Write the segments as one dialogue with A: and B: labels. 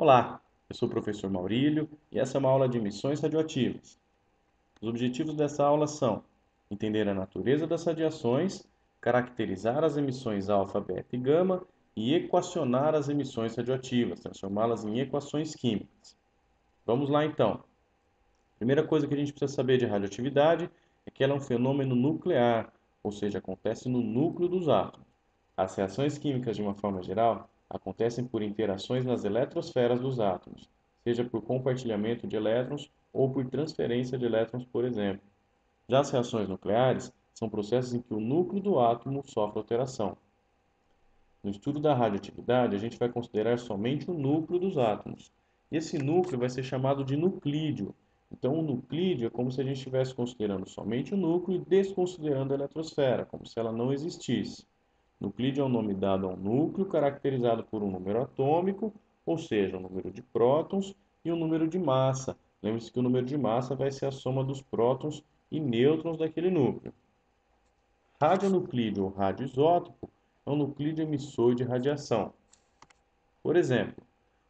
A: Olá, eu sou o professor Maurílio e essa é uma aula de emissões radioativas. Os objetivos dessa aula são entender a natureza das radiações, caracterizar as emissões alfa, beta e gama e equacionar as emissões radioativas, transformá-las em equações químicas. Vamos lá então. A primeira coisa que a gente precisa saber de radioatividade é que ela é um fenômeno nuclear, ou seja, acontece no núcleo dos átomos. As reações químicas, de uma forma geral, acontecem por interações nas eletrosferas dos átomos, seja por compartilhamento de elétrons ou por transferência de elétrons, por exemplo. Já as reações nucleares são processos em que o núcleo do átomo sofre alteração. No estudo da radioatividade, a gente vai considerar somente o núcleo dos átomos. E esse núcleo vai ser chamado de nuclídeo. Então, o nuclídeo é como se a gente estivesse considerando somente o núcleo e desconsiderando a eletrosfera, como se ela não existisse. Nuclídeo é um nome dado a um núcleo caracterizado por um número atômico, ou seja, um número de prótons, e um número de massa. Lembre-se que o número de massa vai ser a soma dos prótons e nêutrons daquele núcleo. Radionuclídeo ou radioisótopo é um nuclídeo emissor de radiação. Por exemplo,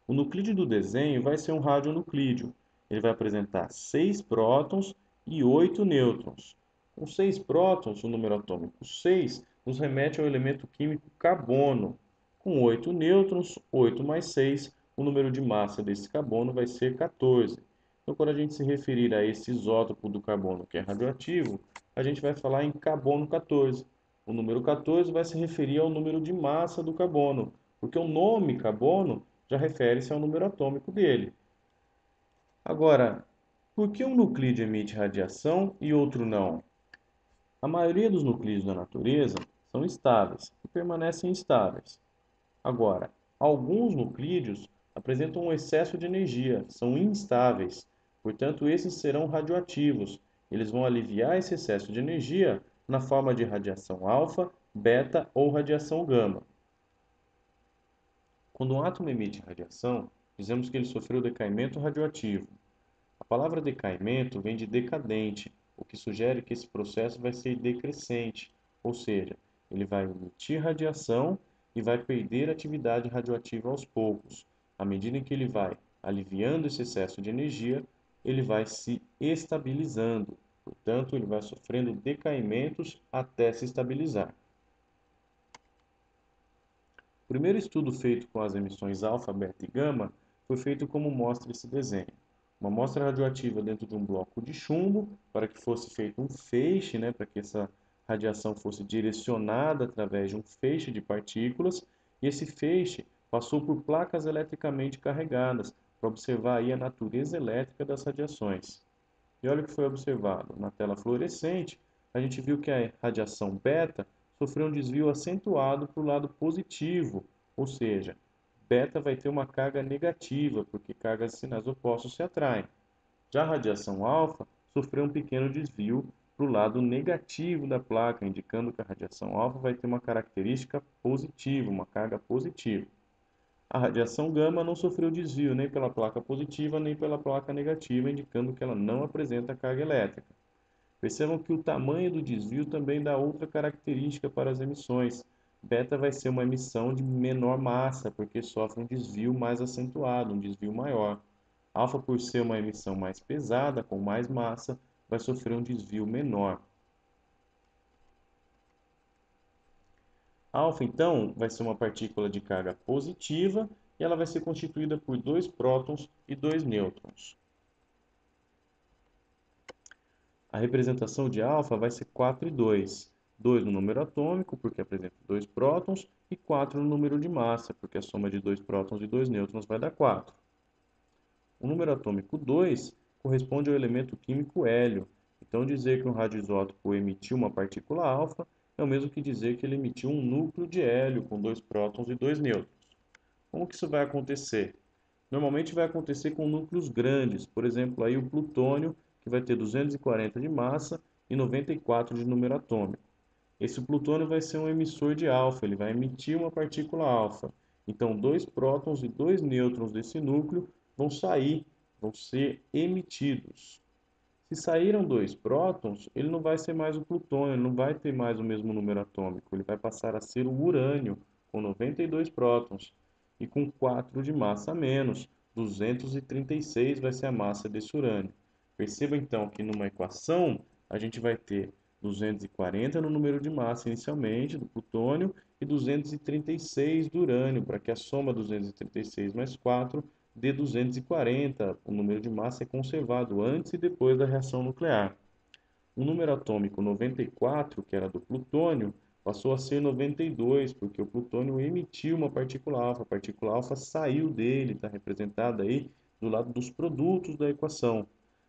A: o nuclídeo do desenho vai ser um radionuclídeo. Ele vai apresentar 6 prótons e 8 nêutrons. Com 6 prótons, o número atômico 6 nos remete ao elemento químico carbono. Com 8 nêutrons, 8 mais 6, o número de massa desse carbono vai ser 14. Então, quando a gente se referir a esse isótopo do carbono que é radioativo, a gente vai falar em carbono 14. O número 14 vai se referir ao número de massa do carbono, porque o nome carbono já refere-se ao número atômico dele. Agora, por que um nuclídeo emite radiação e outro não? A maioria dos nuclídeos da natureza são estáveis e permanecem estáveis. Agora, alguns nuclídeos apresentam um excesso de energia, são instáveis, portanto, esses serão radioativos. Eles vão aliviar esse excesso de energia na forma de radiação alfa, beta ou radiação gama. Quando um átomo emite radiação, dizemos que ele sofreu decaimento radioativo. A palavra decaimento vem de decadente, o que sugere que esse processo vai ser decrescente, ou seja, ele vai emitir radiação e vai perder atividade radioativa aos poucos. À medida em que ele vai aliviando esse excesso de energia, ele vai se estabilizando, portanto, ele vai sofrendo decaimentos até se estabilizar. O primeiro estudo feito com as emissões alfa, beta e gama foi feito como mostra esse desenho. Uma amostra radioativa dentro de um bloco de chumbo, para que fosse feito um feixe, para que essa radiação fosse direcionada através de um feixe de partículas, e esse feixe passou por placas eletricamente carregadas, para observar aí a natureza elétrica das radiações. E olha o que foi observado. Na tela fluorescente, a gente viu que a radiação beta sofreu um desvio acentuado para o lado positivo, ou seja, beta vai ter uma carga negativa, porque cargas de sinais opostos se atraem. Já a radiação alfa sofreu um pequeno desvio para o lado negativo da placa, indicando que a radiação alfa vai ter uma característica positiva, uma carga positiva. A radiação gama não sofreu desvio nem pela placa positiva nem pela placa negativa, indicando que ela não apresenta carga elétrica. Percebam que o tamanho do desvio também dá outra característica para as emissões. Beta vai ser uma emissão de menor massa, porque sofre um desvio mais acentuado, um desvio maior. Alfa, por ser uma emissão mais pesada, com mais massa, vai sofrer um desvio menor. Alfa, então, vai ser uma partícula de carga positiva e ela vai ser constituída por 2 prótons e 2 nêutrons. A representação de alfa vai ser 4 e 2. 2 no número atômico, porque apresenta 2 prótons, e 4 no número de massa, porque a soma de 2 prótons e 2 nêutrons vai dar 4. O número atômico 2 corresponde ao elemento químico hélio. Então, dizer que um radioisótopo emitiu uma partícula alfa é o mesmo que dizer que ele emitiu um núcleo de hélio com 2 prótons e 2 nêutrons. Como que isso vai acontecer? Normalmente vai acontecer com núcleos grandes, por exemplo, aí o plutônio, que vai ter 240 de massa e 94 de número atômico. Esse plutônio vai ser um emissor de alfa, ele vai emitir uma partícula alfa. Então, 2 prótons e 2 nêutrons desse núcleo vão sair, vão ser emitidos. Se saíram 2 prótons, ele não vai ser mais o plutônio, ele não vai ter mais o mesmo número atômico, ele vai passar a ser o urânio, com 92 prótons e com 4 de massa a menos, 236 vai ser a massa desse urânio. Perceba então que numa equação a gente vai ter 240 no número de massa inicialmente do plutônio e 236 do urânio, para que a soma 236 mais 4 dê 240. O número de massa é conservado antes e depois da reação nuclear. O número atômico 94, que era do plutônio, passou a ser 92, porque o plutônio emitiu uma partícula alfa. A partícula alfa saiu dele, está representada aí do lado dos produtos da equação.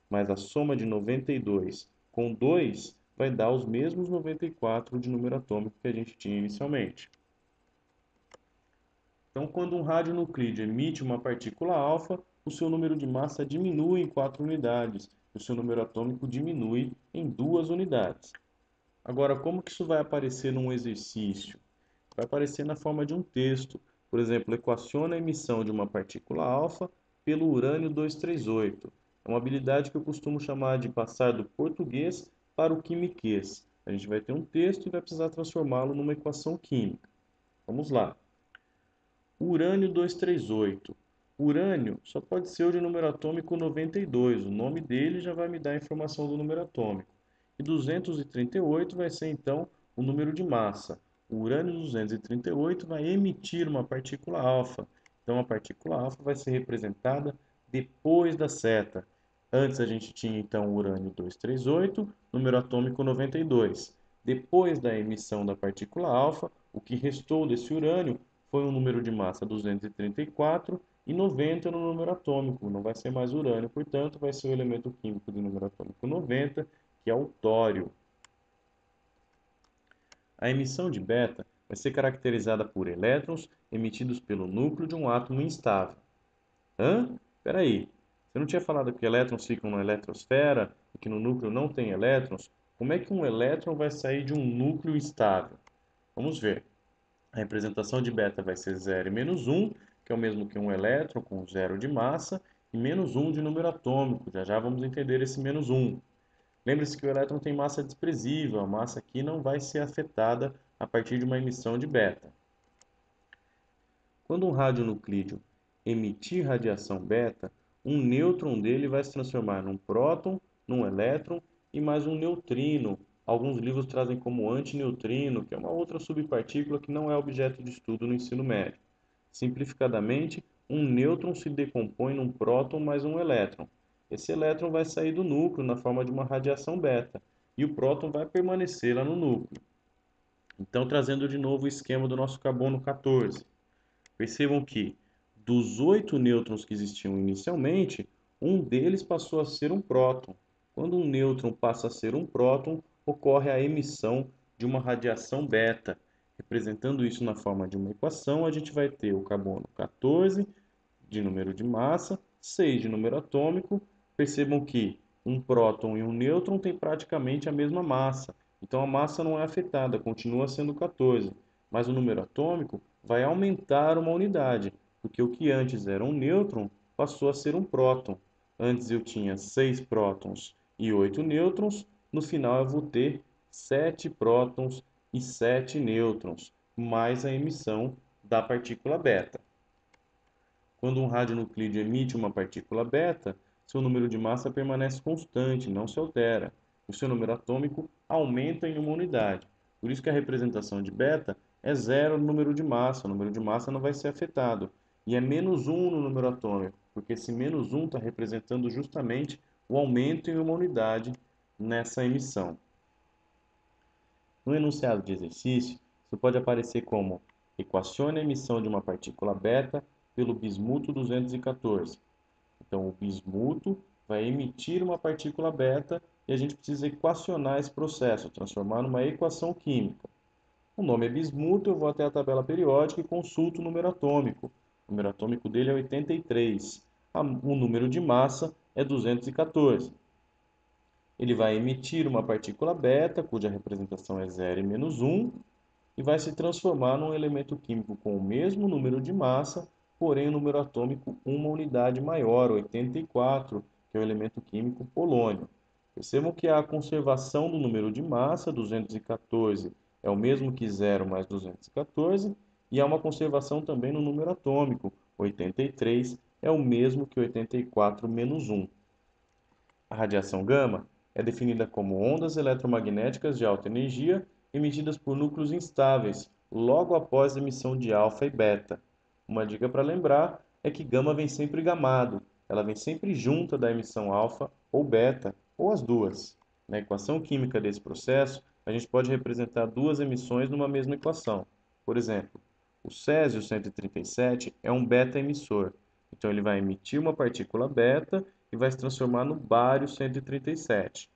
A: Mas a soma de 92 com 2 vai dar os mesmos 94 de número atômico que a gente tinha inicialmente. Então, quando um radionuclídeo emite uma partícula alfa, o seu número de massa diminui em 4 unidades, e o seu número atômico diminui em 2 unidades. Agora, como que isso vai aparecer num exercício? Vai aparecer na forma de um texto. Por exemplo, equaciona a emissão de uma partícula alfa pelo urânio 238. É uma habilidade que eu costumo chamar de passar do português para o quimiquês. A gente vai ter um texto e vai precisar transformá-lo numa equação química. Vamos lá. Urânio 238. Urânio só pode ser o de número atômico 92. O nome dele já vai me dar a informação do número atômico. E 238 vai ser então o número de massa. O urânio 238 vai emitir uma partícula alfa. Então a partícula alfa vai ser representada depois da seta. Antes a gente tinha então o urânio 238, número atômico 92. Depois da emissão da partícula alfa, o que restou desse urânio foi um número de massa 234 e 90 no número atômico. Não vai ser mais urânio, portanto, vai ser o elemento químico de número atômico 90, que é o tório. A emissão de beta vai ser caracterizada por elétrons emitidos pelo núcleo de um átomo instável. Espera aí. Você não tinha falado que elétrons ficam na eletrosfera e que no núcleo não tem elétrons? Como é que um elétron vai sair de um núcleo estável? Vamos ver. A representação de beta vai ser 0 e menos 1, que é o mesmo que um elétron com 0 de massa, e menos 1 de número atômico. Já já vamos entender esse menos 1. Lembre-se que o elétron tem massa desprezível, a massa aqui não vai ser afetada a partir de uma emissão de beta. Quando um radionuclídeo emitir radiação beta, um nêutron dele vai se transformar num próton, num elétron e mais um neutrino. Alguns livros trazem como antineutrino, que é uma outra subpartícula que não é objeto de estudo no ensino médio. Simplificadamente, um nêutron se decompõe num próton mais um elétron. Esse elétron vai sair do núcleo na forma de uma radiação beta, e o próton vai permanecer lá no núcleo. Então, trazendo de novo o esquema do nosso carbono 14. Percebam que, dos 8 nêutrons que existiam inicialmente, um deles passou a ser um próton. Quando um nêutron passa a ser um próton, ocorre a emissão de uma radiação beta. Representando isso na forma de uma equação, a gente vai ter o carbono 14 de número de massa, 6 de número atômico. Percebam que um próton e um nêutron têm praticamente a mesma massa. Então a massa não é afetada, continua sendo 14. Mas o número atômico vai aumentar uma unidade, porque o que antes era um nêutron passou a ser um próton. Antes eu tinha 6 prótons e 8 nêutrons, no final eu vou ter 7 prótons e 7 nêutrons, mais a emissão da partícula beta. Quando um radionuclídeo emite uma partícula beta, seu número de massa permanece constante, não se altera. O seu número atômico aumenta em uma unidade. Por isso que a representação de beta é zero no número de massa. O número de massa não vai ser afetado. E é menos 1 no número atômico, porque esse menos 1 está representando justamente o aumento em uma unidade nessa emissão. No enunciado de exercício, isso pode aparecer como: equacione a emissão de uma partícula beta pelo bismuto 214. Então, o bismuto vai emitir uma partícula beta e a gente precisa equacionar esse processo, transformar numa equação química. O nome é bismuto, eu vou até a tabela periódica e consulto o número atômico. O número atômico dele é 83. O número de massa é 214. Ele vai emitir uma partícula beta, cuja representação é 0 e menos 1, e vai se transformar num elemento químico com o mesmo número de massa, porém o número atômico uma unidade maior, 84, que é o elemento químico polônio. Percebam que a conservação do número de massa, 214, é o mesmo que 0 mais 214, e há uma conservação também no número atômico, 83, é o mesmo que 84 menos 1. A radiação gama é definida como ondas eletromagnéticas de alta energia emitidas por núcleos instáveis logo após a emissão de alfa e beta. Uma dica para lembrar é que gama vem sempre gamado, ela vem sempre junta da emissão alfa ou beta, ou as duas. Na equação química desse processo, a gente pode representar duas emissões numa mesma equação. Por exemplo, o césio 137 é um beta emissor, então ele vai emitir uma partícula beta e vai se transformar no bário 137.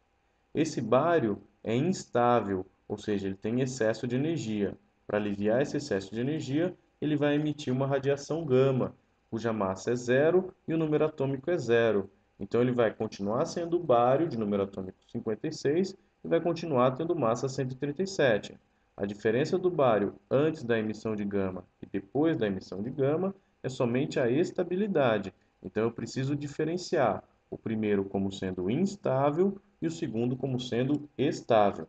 A: Esse bário é instável, ou seja, ele tem excesso de energia. Para aliviar esse excesso de energia, ele vai emitir uma radiação gama, cuja massa é zero e o número atômico é zero. Então ele vai continuar sendo bário de número atômico 56 e vai continuar tendo massa 137. A diferença do bário antes da emissão de gama e depois da emissão de gama é somente a estabilidade. Então eu preciso diferenciar o primeiro como sendo instável e o segundo como sendo estável.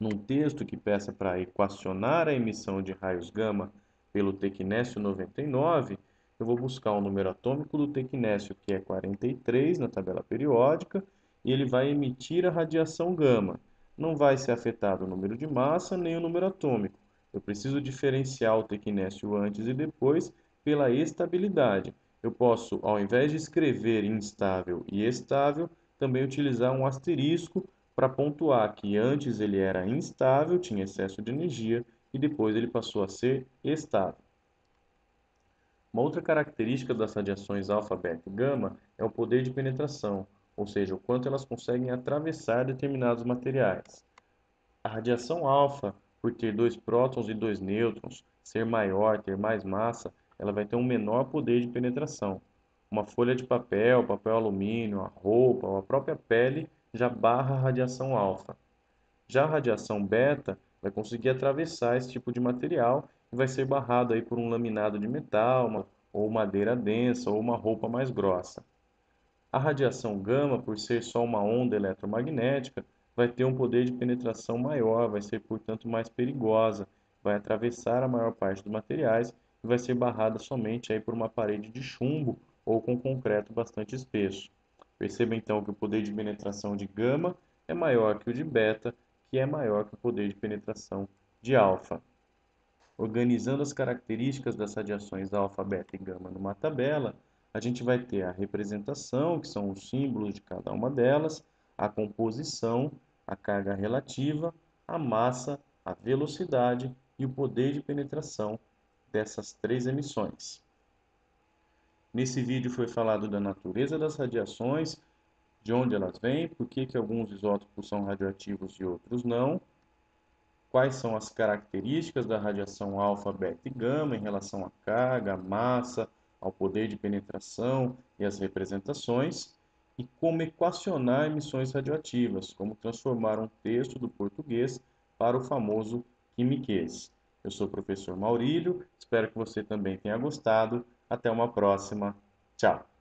A: Num texto que peça para equacionar a emissão de raios gama pelo tecnécio 99, eu vou buscar o número atômico do tecnécio, que é 43 na tabela periódica, e ele vai emitir a radiação gama. Não vai ser afetado o número de massa nem o número atômico. Eu preciso diferenciar o tecnécio antes e depois pela estabilidade. Eu posso, ao invés de escrever instável e estável, também utilizar um asterisco para pontuar que antes ele era instável, tinha excesso de energia, e depois ele passou a ser estável. Uma outra característica das radiações alfa, beta e gama é o poder de penetração, ou seja, o quanto elas conseguem atravessar determinados materiais. A radiação alfa, por ter dois prótons e dois nêutrons, ser maior, ter mais massa, ela vai ter um menor poder de penetração. Uma folha de papel, papel alumínio, a roupa ou a própria pele já barra a radiação alfa. Já a radiação beta vai conseguir atravessar esse tipo de material e vai ser barrado aí por um laminado de metal, ou madeira densa, ou uma roupa mais grossa. A radiação gama, por ser só uma onda eletromagnética, vai ter um poder de penetração maior, vai ser, portanto, mais perigosa, vai atravessar a maior parte dos materiais e vai ser barrada somente aí por uma parede de chumbo ou com concreto bastante espesso. Perceba então que o poder de penetração de gama é maior que o de beta, que é maior que o poder de penetração de alfa. Organizando as características das radiações alfa, beta e gama numa tabela, a gente vai ter a representação, que são os símbolos de cada uma delas, a composição, a carga relativa, a massa, a velocidade e o poder de penetração dessas três emissões. Nesse vídeo foi falado da natureza das radiações, de onde elas vêm, por que alguns isótopos são radioativos e outros não, quais são as características da radiação alfa, beta e gama em relação à carga, à massa, ao poder de penetração e às representações, e como equacionar emissões radioativas, como transformar um texto do português para o famoso quimiquês. Eu sou o professor Maurílio, espero que você também tenha gostado. Até uma próxima. Tchau!